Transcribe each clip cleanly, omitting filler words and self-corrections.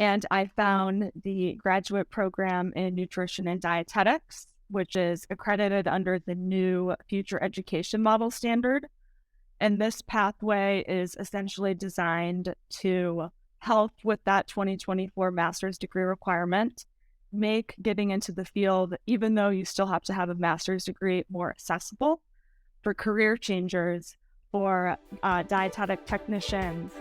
And I found the graduate program in nutrition and dietetics, which is accredited under the new future education model standard. And this pathway is essentially designed to help with that 2024 master's degree requirement, make getting into the field, even though you still have to have a master's degree, more accessible for career changers, for dietetic technicians.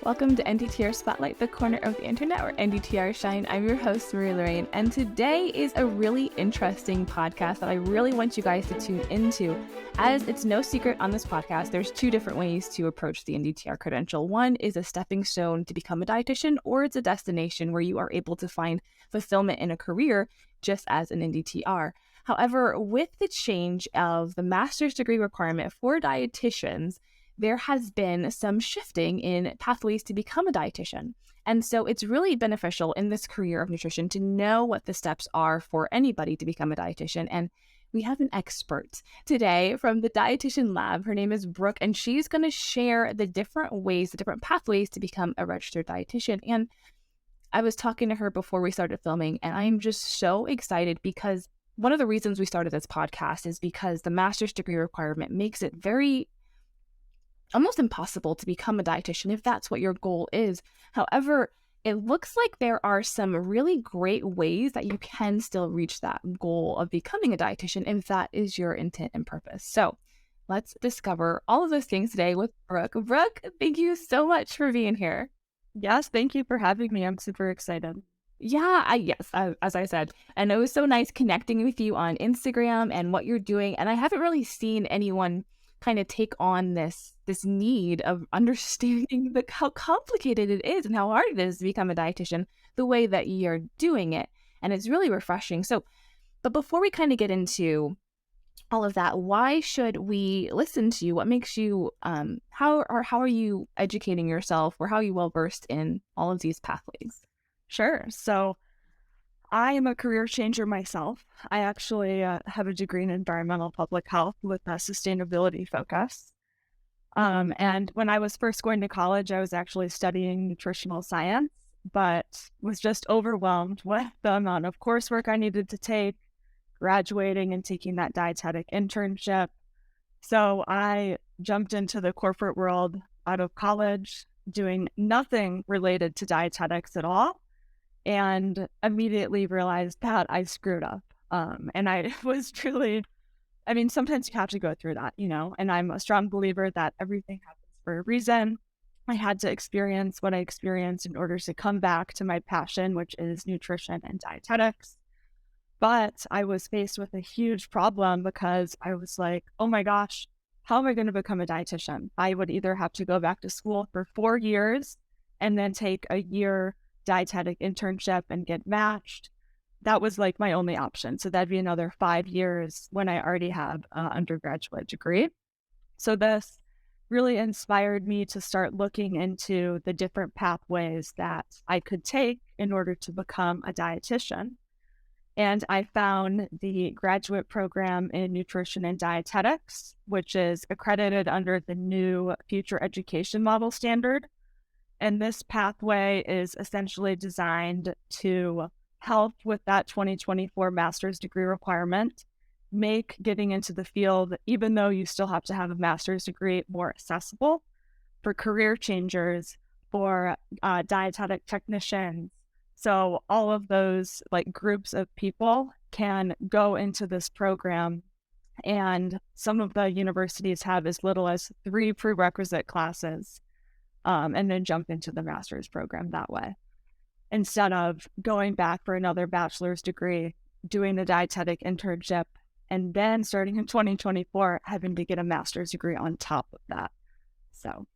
Welcome to NDTR Spotlight, the corner of the internet where NDTR shine. I'm your host, Marie Lorraine, and today is a really interesting podcast that I really want you guys to tune into. As it's no secret on this podcast, there's two different ways to approach the NDTR Credential. One is a stepping stone to become a dietitian, or it's a destination where you are able to find fulfillment in a career just as an NDTR. However, with the change of the master's degree requirement for dietitians, there has been some shifting in pathways to become a dietitian. And so it's really beneficial in this career of nutrition to know what the steps are for anybody to become a dietitian. And we have an expert today from the Dietitian Lab. Her name is Brooke, and she's going to share the different ways, the different pathways to become a registered dietitian. And I was talking to her before we started filming, and I'm just so excited because one of the reasons we started this podcast is because the master's degree requirement makes it very almost impossible to become a dietitian if that's what your goal is. However, it looks like there are some really great ways that you can still reach that goal of becoming a dietitian if that is your intent and purpose. So let's discover all of those things today with Brooke. Brooke, thank you so much for being here. Yes, thank you for having me. I'm super excited. Yeah, as I said, and it was so nice connecting with you on Instagram and what you're doing. And I haven't really seen anyone kind of take on this need of understanding how complicated it is and how hard it is to become a dietitian the way that you're doing it. And it's really refreshing. So, but before we kind of get into all of that, why should we listen to you? What makes you, how are you educating yourself, or how are you well versed in all of these pathways? Sure. So I am a career changer myself. I actually have a degree in environmental public health with a sustainability focus. And when I was first going to college, I was actually studying nutritional science, but was just overwhelmed with the amount of coursework I needed to take, graduating and taking that dietetic internship. So I jumped into the corporate world out of college, doing nothing related to dietetics at all, and immediately realized that I screwed up. And I was truly, sometimes you have to go through that, and I'm a strong believer that everything happens for a reason. I had to experience what I experienced in order to come back to my passion, which is nutrition and dietetics. But I was faced with a huge problem because I was like, oh my gosh, how am I going to become a dietitian? I would either have to go back to school for 4 years and then take a year dietetic internship and get matched. That was like my only option. So that'd be another 5 years when I already have an undergraduate degree. So this really inspired me to start looking into the different pathways that I could take in order to become a dietitian. And I found the graduate program in nutrition and dietetics, which is accredited under the new future education model standard. And this pathway is essentially designed to help with that 2024 master's degree requirement, make getting into the field, even though you still have to have a master's degree, more accessible for career changers, for dietetic technicians. So all of those groups of people can go into this program, and some of the universities have as little as 3 prerequisite classes, and then jump into the master's program that way, instead of going back for another bachelor's degree, doing the dietetic internship, and then starting in 2024, having to get a master's degree on top of that. So.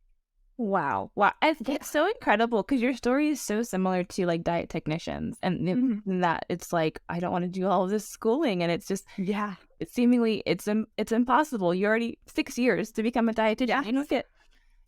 Wow. It's so incredible because your story is so similar to diet technicians, and in that it's like, I don't want to do all of this schooling, and it's just, it's seemingly it's impossible. You already 6 years to become a dietitian. Yeah.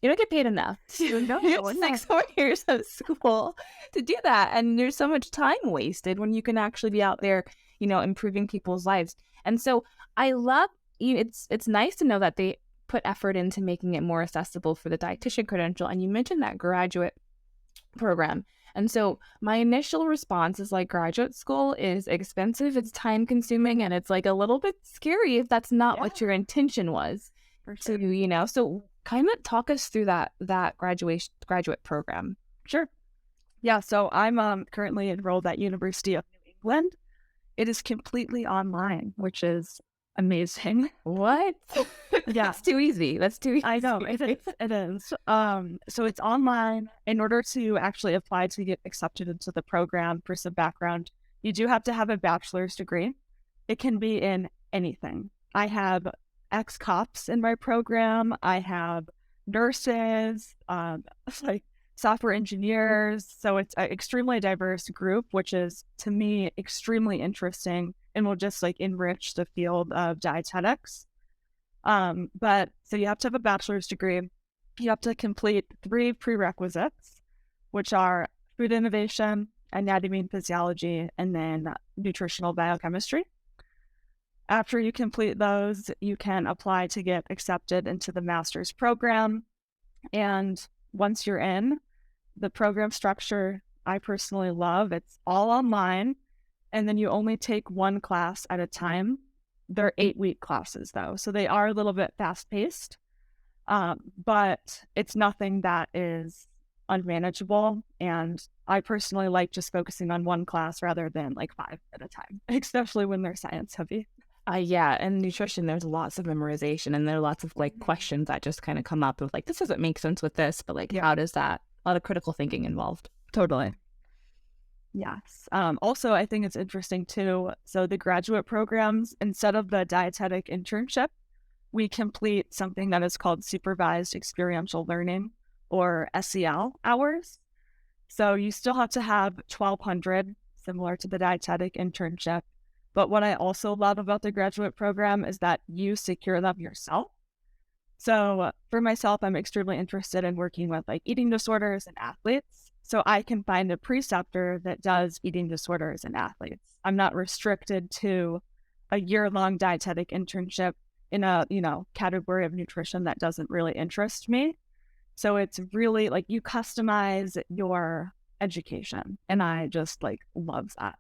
You don't get paid enough to go 6 more years of school to do that. And there's so much time wasted when you can actually be out there, improving people's lives. And so I love, it's nice to know that they put effort into making it more accessible for the Dietitian Credential. And you mentioned that graduate program. And so my initial response is like graduate school is expensive, it's time consuming, and it's like a little bit scary if that's not Yeah, what your intention was for to, sure. so kind of talk us through that graduate program. Sure. Yeah, so I'm currently enrolled at University of New England. It is completely online, which is amazing. What? Yeah, That's too easy. That's too I know it is. easy. It is. So it's online. In order to actually apply to get accepted into the program, for some background, you do have to have a bachelor's degree. It can be in anything. I have ex-cops in my program. I have nurses, like software engineers. So it's an extremely diverse group, which is to me extremely interesting and will just like enrich the field of dietetics. But so you have to have a bachelor's degree. You have to complete 3 prerequisites, which are food innovation, anatomy and physiology, and then nutritional biochemistry. After you complete those, you can apply to get accepted into the master's program. And once you're in, the program structure I personally love. It's all online, and then you only take one class at a time. They're 8-week classes, though, so they are a little bit fast paced, but it's nothing that is unmanageable. And I personally like just focusing on one class rather than like 5 at a time, especially when they're science heavy. Yeah, and nutrition, there's lots of memorization, and there are lots of like questions that just kind of come up with like, this doesn't make sense with this, but like, Yeah, how does that? A lot of critical thinking involved. totally. Yes. Also, I think it's interesting too. So the graduate programs, instead of the dietetic internship, we complete something that is called supervised experiential learning, or SEL hours. So you still have to have 1,200, similar to the dietetic internship. But what I also love about the graduate program is that you secure them yourself. So for myself, I'm extremely interested in working with like eating disorders and athletes. So I can find a preceptor that does eating disorders and athletes. I'm not restricted to a year-long dietetic internship in a, category of nutrition that doesn't really interest me. So it's really like you customize your education. And I just like love that.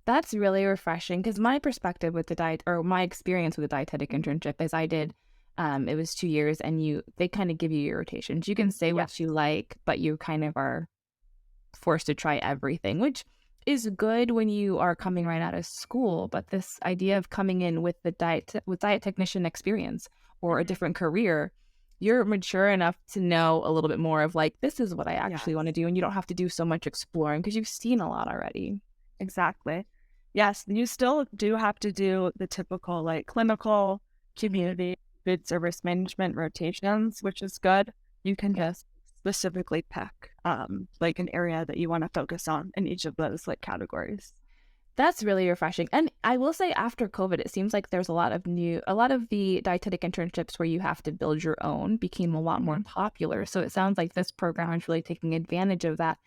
That's really refreshing because my perspective with the diet, or my experience with the dietetic internship is I did, it was 2 years, and they kind of give you your rotations. You can say Yeah. what you like, but you kind of are forced to try everything, which is good when you are coming right out of school. But this idea of coming in with the diet technician experience or a different career, you're mature enough to know a little bit more of like, this is what I actually want to do. And you don't have to do so much exploring because you've seen a lot already. Exactly. Yes, you still do have to do the typical like clinical, community, food service management rotations, which is good. You can just specifically pick like an area that you want to focus on in each of those like categories. That's really refreshing. And I will say after COVID, it seems like there's a lot of the dietetic internships where you have to build your own became a lot more popular. So it sounds like this program is really taking advantage of that.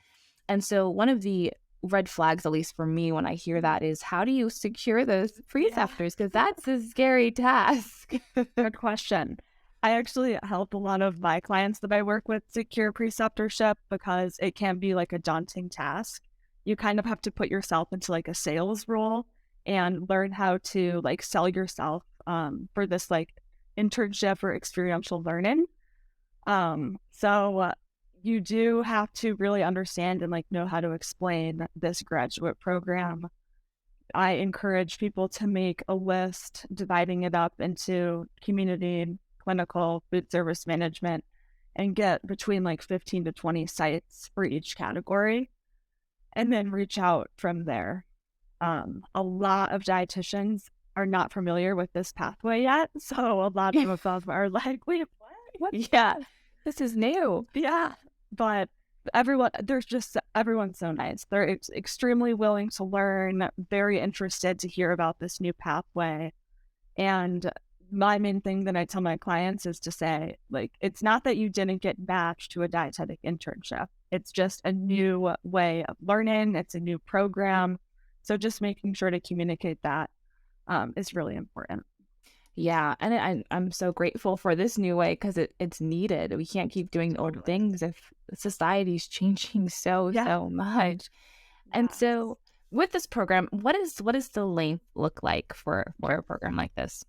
And so one of the red flags, at least for me, when I hear that is how do you secure those preceptors? Because that's a scary task. Good question. I actually help a lot of my clients that I work with secure preceptorship because it can be like a daunting task. You kind of have to put yourself into like a sales role and learn how to like sell yourself for this like internship or experiential learning. So you do have to really understand and like know how to explain this graduate program. I encourage people to make a list, dividing it up into community, clinical, food service management, and get between like 15 to 20 sites for each category, and then reach out from there. A lot of dietitians are not familiar with this pathway yet. So a lot of them are like, wait, what? What's Yeah, this is new. Yeah. But everyone's so nice. They're extremely willing to learn, very interested to hear about this new pathway. And my main thing that I tell my clients is to say, like, it's not that you didn't get matched to a dietetic internship. It's just a new way of learning. It's a new program. So just making sure to communicate that is really important. Yeah, and I'm so grateful for this new way because it's needed. We can't keep doing the old Totally. things if society's changing Yeah. so much. And Yes. so with this program, what is the length look like for a program like this?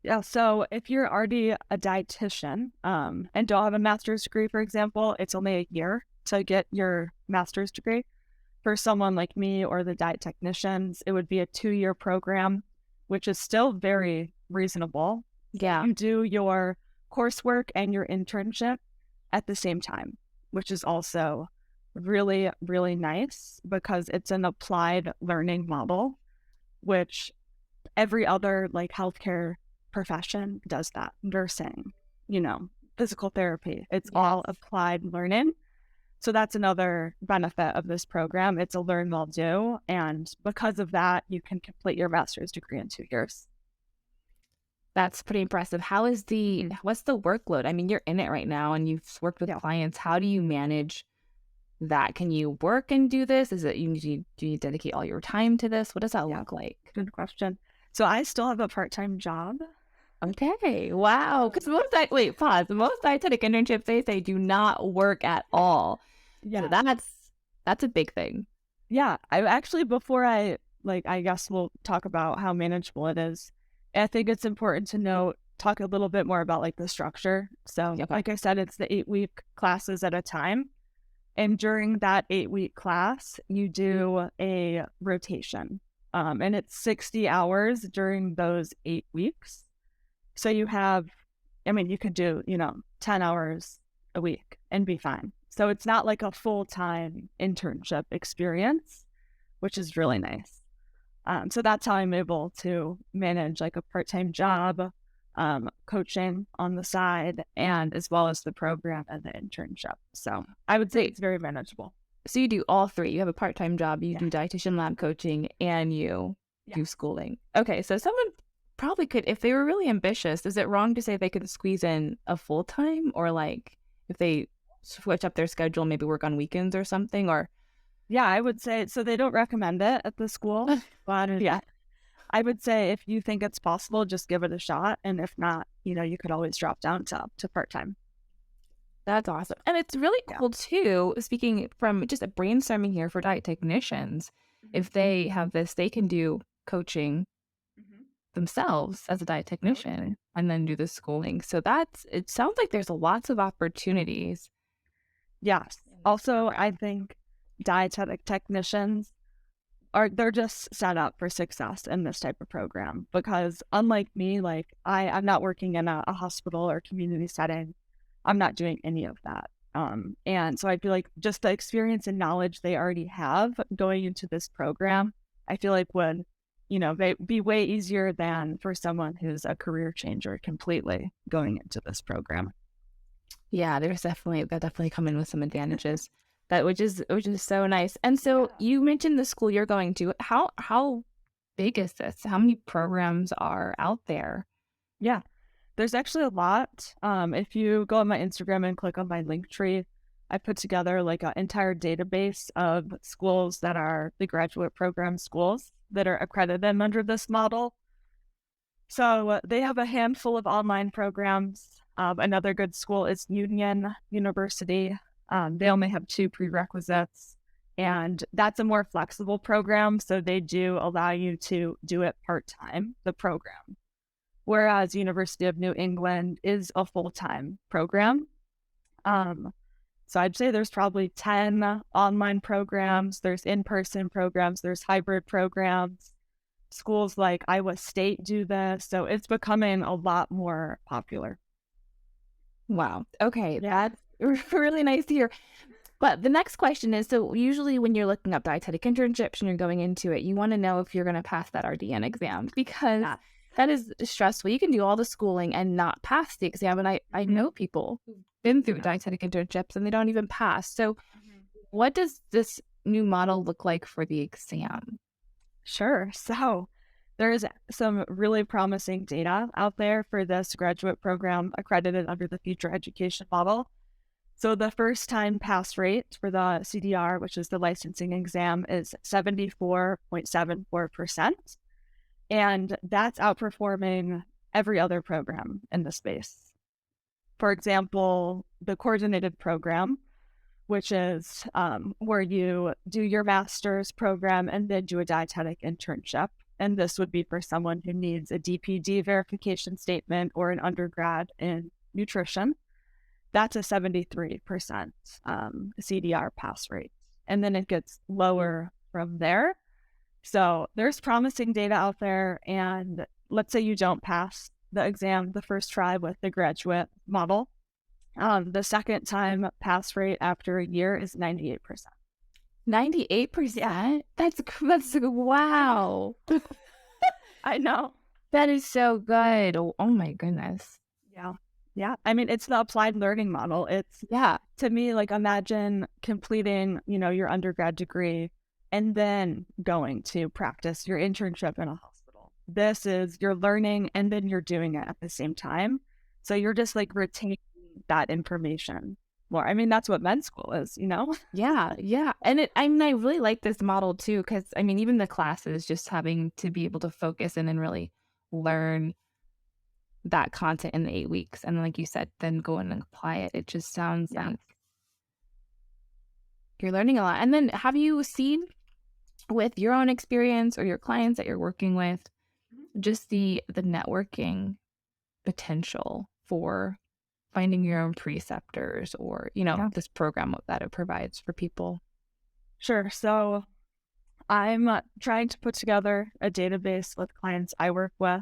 Yeah. So if you're already a dietitian, and don't have a master's degree, for example, it's only a year to get your master's degree. For someone like me or the diet technicians, it would be a 2-year program, which is still very reasonable. Yeah, You do your coursework and your internship at the same time, which is also really, really nice because it's an applied learning model, which every other like healthcare profession does that. Nursing, physical therapy, it's yes. all applied learning. So that's another benefit of this program. It's a learn while do. And because of that, you can complete your master's degree in 2 years. That's pretty impressive. Mhm. What's the workload? I mean, you're in it right now and you've worked with Yeah. clients. How do you manage that? Can you work and do this? Is it do you dedicate all your time to this? What does that Yeah. look like? Good question. So I still have a part-time job. Okay. Wow. Because wait, pause. Most dietetic internships they say do not work at all. So Yes. that's a big thing. Yeah. I actually, before I guess we'll talk about how manageable it is. I think it's important to talk a little bit more about like the structure. So, Okay. like I said, it's the 8-week classes at a time. And during that 8-week class, you do a rotation. And it's 60 hours during those 8 weeks. So you could do, 10 hours a week and be fine. So it's not like a full time internship experience, which is really nice. So that's how I'm able to manage like a part time job, coaching on the side, and as well as the program and the internship. So I would say Wait. it's very manageable. So you do all three. You have a part-time job, you Yeah. do dietitian lab coaching, and you do Yes. schooling. Okay, so someone probably could, if they were really ambitious, is it wrong to say they could squeeze in a full-time or like if they switch up their schedule, maybe work on weekends or something? Or Yeah, I would say so. They don't recommend it at the school, but yeah, I would say if you think it's possible, just give it a shot. And if not, you could always drop down to part time. that's awesome. And it's really Yeah. cool too, speaking from just a brainstorming here for diet technicians, Mhm. if they have this, they can do coaching Mhm. themselves as a diet Totally. technician and then do the schooling. So it sounds like there's lots of opportunities Yes. in this Also, program. I think dietetic technicians they're just set up for success in this type of program because unlike me, like I'm not working in a hospital or community setting. I'm not doing any of that. And so I feel like just the experience and knowledge they already have going into this program, I feel like would, be way easier than for someone who's a career changer completely going into this program. Yeah, that definitely come in with some advantages. That which is so nice. And so Yeah. you mentioned the school you're going to. How big is this? How many programs are out there? Yeah. There's actually a lot. If you go on my Instagram and click on my link tree, I put together like an entire database of schools that are the graduate program schools that are accredited under this model. So they have a handful of online programs. Another good school is Union University. They only have 2 prerequisites, and that's a more flexible program. So they do allow you to do it part time, the program. Whereas University of New England is a full time program. Um, so I'd say there's probably 10 online programs, there's in person programs, there's hybrid programs. Schools like Iowa State do this. So it's becoming a lot more popular. Wow. Okay, Yeah. that's really nice to hear. But the next question is, so usually when you're looking up dietetic internships and you're going into it, you want to know if you're going to pass that RDN exam because Yeah. that is stressful. You can do all the schooling and not pass the exam. And I know people who've been through dietetic internships and they don't even pass. So Mhm. what does this new model look like for the exam? Sure. So there's some really promising data out there for this graduate program accredited under the future education model. So the first time pass rate for the CDR, which is the licensing exam, is 74.74%. And that's outperforming every other program in the space. For example, the coordinated program, which is where you do your master's program and then do a dietetic internship. And this would be for someone who needs a DPD verification statement or an undergrad in nutrition. That's a 73% CDR pass rate. And then it gets lower from there. So there's promising data out there. And let's say you don't pass the exam the first try with the graduate model. The second time pass rate after a year is 98%. 98%? That's wow. I know. That is so good. Oh my goodness. Yeah. Yeah. I mean, it's the applied learning model. It's, to me, like, imagine completing, your undergrad degree and then going to practice your internship in a hospital. This is you're learning and then you're doing it at the same time. So you're just like retaining that information more. I mean, that's what med school is, Yeah. And I really like this model too, because even the classes, just having to be able to focus and then really learn that content in the 8 weeks. And like you said, then go in and apply it. It just sounds like you're learning a lot. And then have you seen with your own experience or your clients that you're working with, just the Mm-hmm. networking potential for finding your own preceptors or, this program that it provides for people? Sure. So I'm trying to put together a database with clients I work with.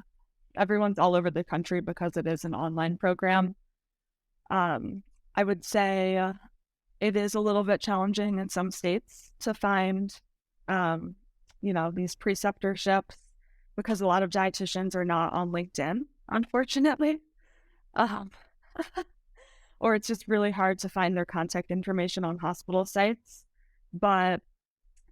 Everyone's all over the country because it is an online program. I would say it is a little bit challenging in some states to find, these preceptorships because a lot of dietitians are not on LinkedIn, unfortunately. Or it's just really hard to find their contact information on hospital sites. But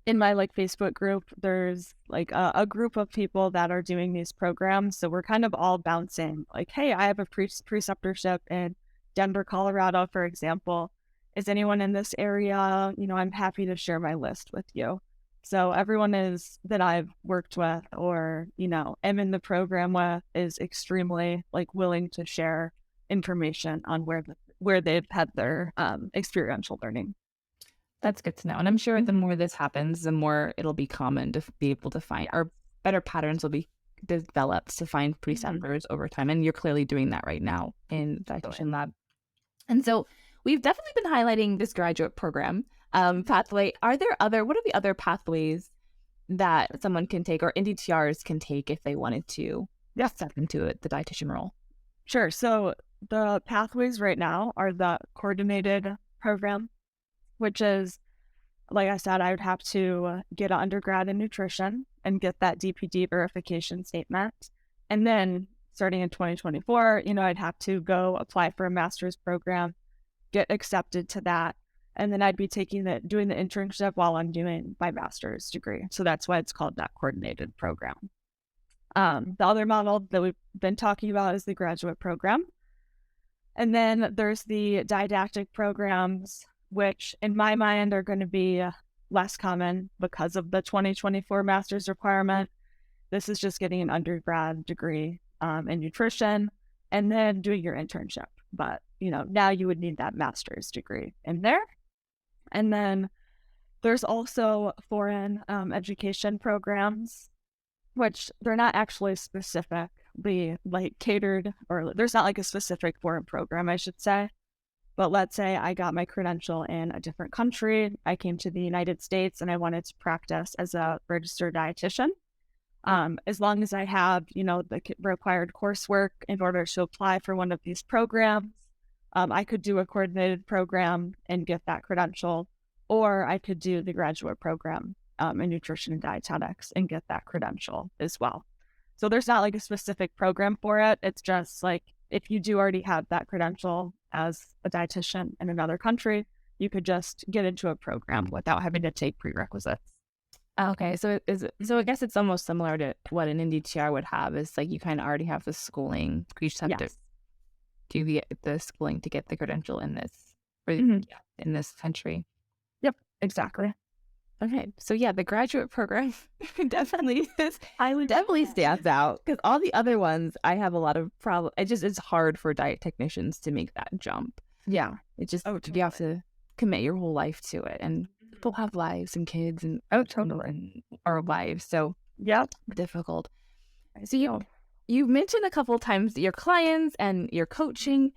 in my Facebook group, there's a group of people that are doing these programs. So we're kind of all bouncing hey, I have a preceptorship in Denver, Colorado, for example. Is anyone in this area? I'm happy to share my list with you. So everyone that I've worked with or, am in the program with is extremely willing to share information on where they've had their experiential learning. That's good to know. And I'm sure the more this happens, the more it'll be common to be able to find, or better patterns will be developed to find preceptors over time. And you're clearly doing that right now in Dietitian Lab. And so we've definitely been highlighting this graduate program pathway. What are the other pathways that someone can take or NDTRs can take if they wanted to step into the dietitian role? Sure. So the pathways right now are the coordinated program, which is, like I said, I would have to get an undergrad in nutrition and get that DPD verification statement. And then starting in 2024, I'd have to go apply for a master's program, get accepted to that. And then I'd be doing the internship while I'm doing my master's degree. So that's why it's called that coordinated program. The other model that we've been talking about is the graduate program. And then there's the didactic programs, which in my mind are going to be less common because of the 2024 master's requirement. This is just getting an undergrad degree in nutrition and then doing your internship. But, now you would need that master's degree in there. And then there's also foreign education programs, which they're not actually specifically catered, or there's not a specific foreign program, I should say. But let's say I got my credential in a different country. I came to the United States and I wanted to practice as a registered dietitian. As long as I have, the required coursework in order to apply for one of these programs, I could do a coordinated program and get that credential, or I could do the graduate program in nutrition and dietetics and get that credential as well. So there's not a specific program for it. It's just if you do already have that credential as a dietitian in another country, you could just get into a program without having to take prerequisites. Okay, so I guess it's almost similar to what an NDTR would have. Is you kind of already have the schooling. You just have to do the schooling to get the credential in this in this country. Yep, exactly. Okay, so yeah, the graduate program definitely stands out because all the other ones I have a lot of problem. It's hard for diet technicians to make that jump. Yeah. It just Oh, you have totally. to commit your whole life to it, and people have lives and kids and Oh, totally. our lives, so Yep. difficult. I So feel. you've mentioned a couple of times your clients and your coaching.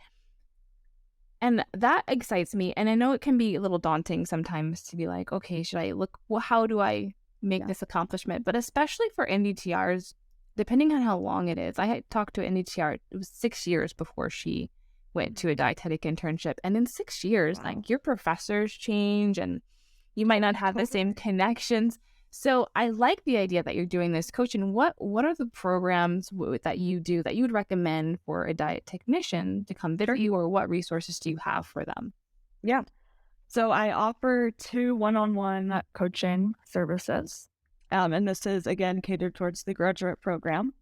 And that excites me. And I know it can be a little daunting sometimes to be like, okay, should I look, well, how do I make this accomplishment? But especially for NDTRs, depending on how long it is. I had talked to an NDTR, it was 6 years before she went to a dietetic internship. And in 6 years, Wow. like your professors change and you might not have the same connections. So I like the idea that you're doing this coaching. What are the programs that you do that you would recommend for a diet technician to come visit you, or what resources do you have for them? Yeah. So I offer 2 one-on-one coaching services. And this is again catered towards the graduate program.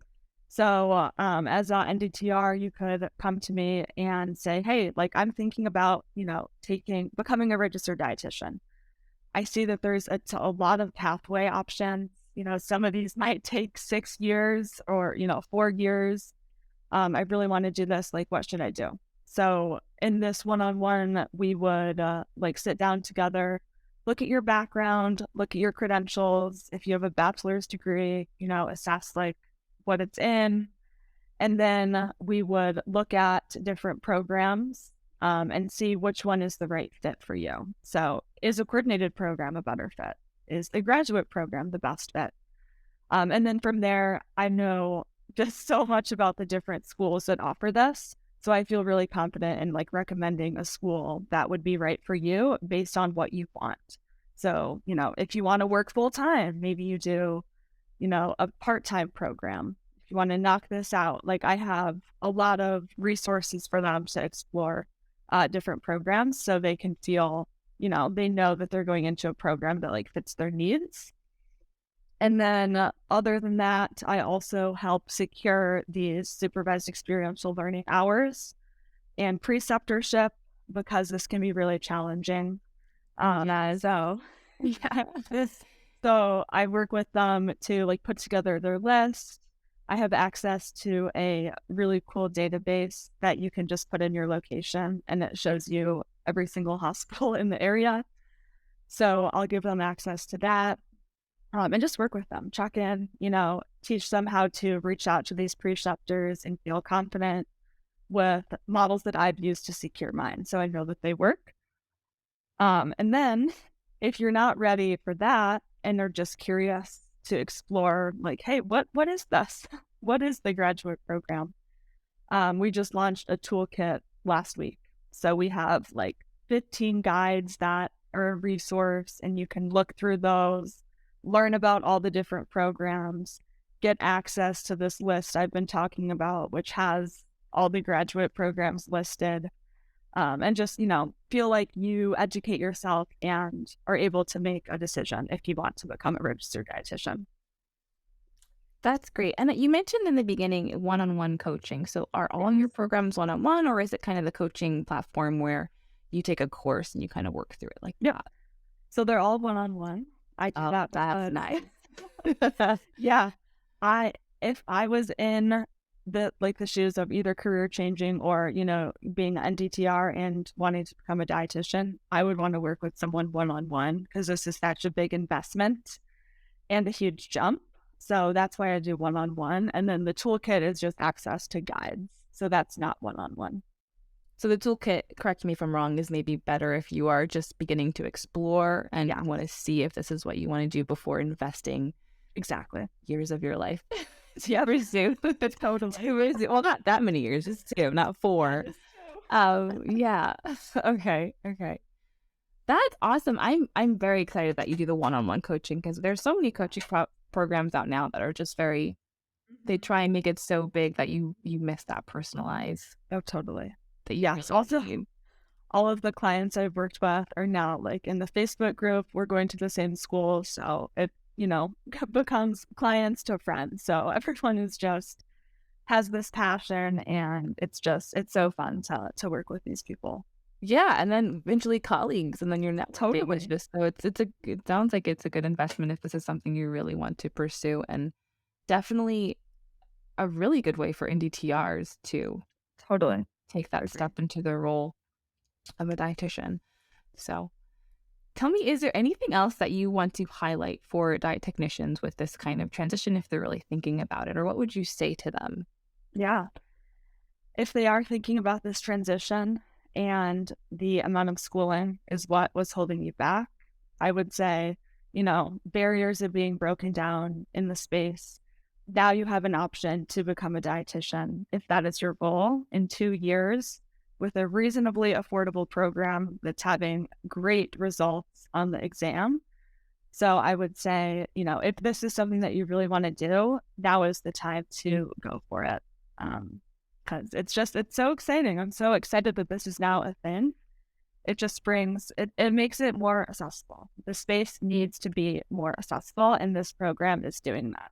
So as a NDTR, you could come to me and say, hey, like I'm thinking about, becoming a registered dietitian. I see that there's a lot of pathway options. Some of these might take 6 years or, 4 years. I really want to do this. Like, what should I do? So in this one-on-one, we would like sit down together, look at your background, look at your credentials. If you have a bachelor's degree, assess like what it's in. And then we would look at different programs and see which one is the right fit for you. So is a coordinated program a better fit? Is the graduate program the best fit? And then from there, I know just so much about the different schools that offer this. So I feel really confident in like recommending a school that would be right for you based on what you want. So, if you want to work full time, maybe you do, a part-time program. If you want to knock this out, like I have a lot of resources for them to explore different programs so they can feel, they know that they're going into a program that like fits their needs. And then other than that, I also help secure these supervised experiential learning hours and preceptorship because this can be really challenging. Yeah. So yeah, so I work with them to like put together their list. I have access to a really cool database that you can just put in your location and it shows you every single hospital in the area. So I'll give them access to that. And just work with them, check in, teach them how to reach out to these preceptors and feel confident with models that I've used to secure mine. So I know that they work. And then if you're not ready for that and are just curious to explore like, hey, what is this? What is the graduate program? We just launched a toolkit last week. So we have like 15 guides that are a resource and you can look through those, learn about all the different programs, get access to this list I've been talking about, which has all the graduate programs listed, and just, feel like you educate yourself and are able to make a decision if you want to become a registered dietitian. That's great. And you mentioned in the beginning one-on-one coaching. So are all your programs one-on-one, or is it kind of the coaching platform where you take a course and you kind of work through it like that? So they're all one-on-one. I do that. That's nice. Yeah. If I was in the shoes of either career changing or, being an NDTR and wanting to become a dietitian, I would want to work with someone one-on-one because this is such a big investment and a huge jump. So that's why I do one-on-one. And then the toolkit is just access to guides. So that's not one-on-one. So the toolkit, correct me if I'm wrong, is maybe better if you are just beginning to explore and want to see if this is what you want to do before investing exactly years of your life. Yeah, soon. Totally. Well, not that many years, just 2, not 4. Yeah. Okay. That's awesome. I'm very excited that you do the one-on-one coaching because there's so many coaching programs out now that are just they try and make it so big that you miss that personalized. Oh, totally. Yes. Also, all of the clients I've worked with are now like in the Facebook group. We're going to the same school. So it, becomes clients to friends. So everyone is just has this passion and it's so fun to work with these people. Yeah, and then eventually colleagues, and then your network Totally. was just so it sounds like it's a good investment if this is something you really want to pursue, and definitely a really good way for NDTRs to Totally. take that Agree. step into the role of a dietitian. So, tell me, is there anything else that you want to highlight for diet technicians with this kind of transition if they're really thinking about it, or what would you say to them? Yeah. If they are thinking about this transition and the amount of schooling is what was holding you back, I would say, barriers are being broken down in the space. Now you have an option to become a dietitian if that is your goal in 2 years with a reasonably affordable program that's having great results on the exam. So I would say, if this is something that you really want to do, now is the time to go for it. Because it's so exciting. I'm so excited that this is now a thing. It makes it more accessible. The space needs to be more accessible, and this program is doing that.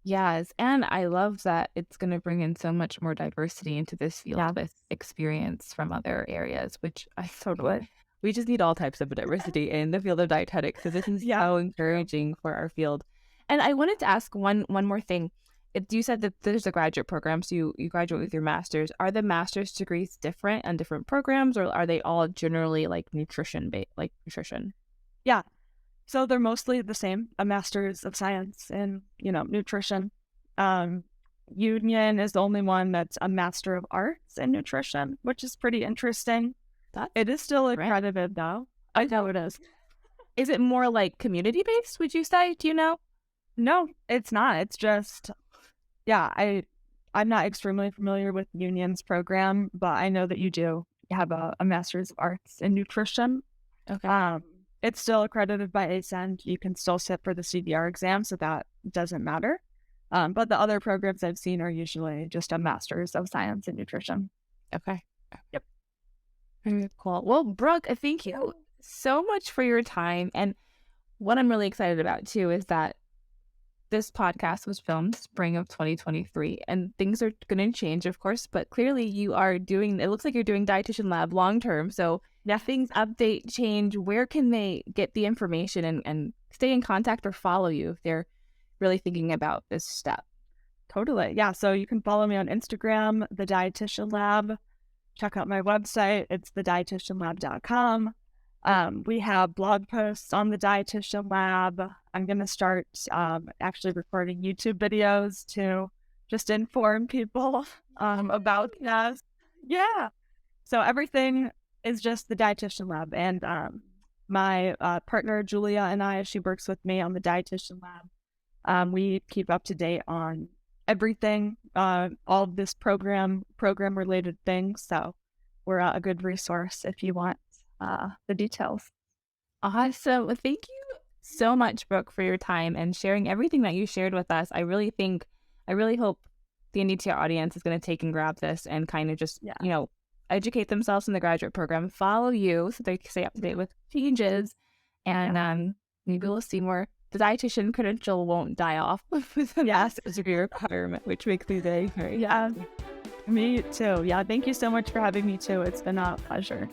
Yes, and I love that it's going to bring in so much more diversity into this Yeah, field with experience from other areas, which I totally. we just need all types of diversity in the field of dietetics. So this is Yeah. so encouraging for our field. And I wanted to ask one more thing. You said that there's a graduate program, so you graduate with your master's. Are the master's degrees different on different programs, or are they all generally like nutrition based, like nutrition? Yeah. So they're mostly the same, a master's of science in, nutrition. Um, Union is the only one that's a master of arts in nutrition, which is pretty interesting. That's It is still right. accredited though. I know it is. Is it more like community based? Would you say? Do you know? No, it's not. It's just, yeah, I'm not extremely familiar with Union's program, but I know that you do have a master's of arts in nutrition. Okay. Um, it's still accredited by ASEND. You can still sit for the CDR exam, so that doesn't matter. But the other programs I've seen are usually just a master's of science in nutrition. Okay. Yep. Very cool. Well, Brooke, thank you so much for your time. And what I'm really excited about too is that this podcast was filmed spring of 2023, and things are going to change, of course, but clearly it looks like you're doing Dietitian Lab long term. So if things update, change, where can they get the information and stay in contact or follow you if they're really thinking about this step? Totally. Yeah. So you can follow me on Instagram, the Dietitian Lab. Check out my website. It's thedietitianlab.com. We have blog posts on the Dietitian Lab. I'm going to start actually recording YouTube videos to just inform people about this. Yeah. So everything is just the Dietitian Lab. And my partner, Julia, and she works with me on the Dietitian Lab. We keep up to date on everything, all of this program related things. So we're a good resource if you want the details. Awesome. Well, thank you so much, Brooke, for your time and sharing everything that you shared with us. I really hope the NDTR audience is going to take and grab this and kind of just, educate themselves in the graduate program, follow you so they can stay up to date with changes, and maybe we'll see more. The dietitian credential won't die off with the master's degree requirement, which makes me very, very happy. Me too. Yeah, thank you so much for having me too. It's been a pleasure.